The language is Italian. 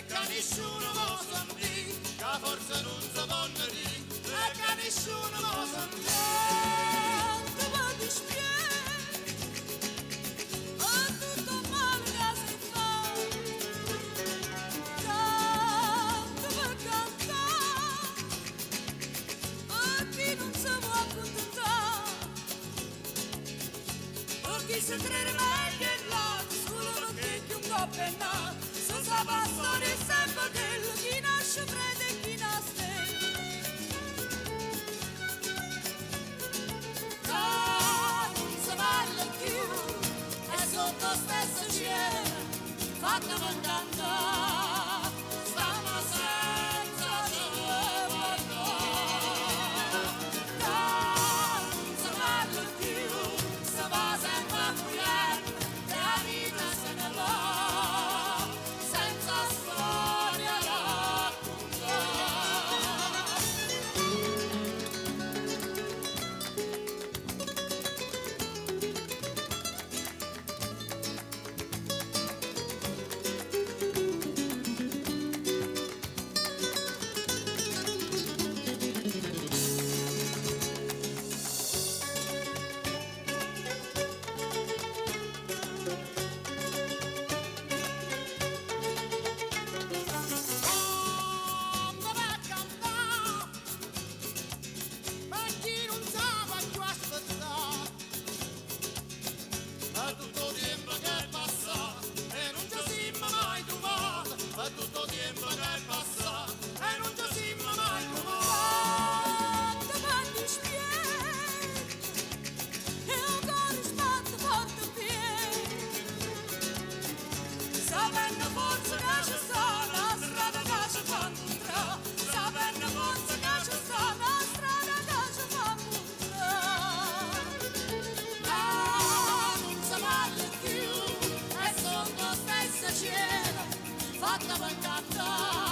e che nessuno lo sa dire, che forse non si può dire, e che nessuno lo sa dire. Tu mi dispiace, a tutto male che si fa, tanto per cantare, a chi non si può accontentare, a chi si crede meglio in là, solo perché un po' pennato, se sa la storia è sempre quello, chi nasce crede e chi nasce. Non si parla più, è sotto lo stesso cielo, fatta per cantare, stiamo senza guardare. Non si parla più, si va sempre a cuore, e la vita se ne va, senza storia da raccontare. Ma chi non sa più aspettare, è tutto tempo che è passato e non ci siamo mai trovati, è tutto tempo che è passato e non ci siamo mai trovati. Quanto mi dispiace, e ancora sbatto forte piede, sapendo forse che c'è sta la strada che ci fa incontrare, sapendo forse che c'è sta la strada che ci fa incontrare. Non si parla più, È sotto lo stesso cielo, fatta per cantare.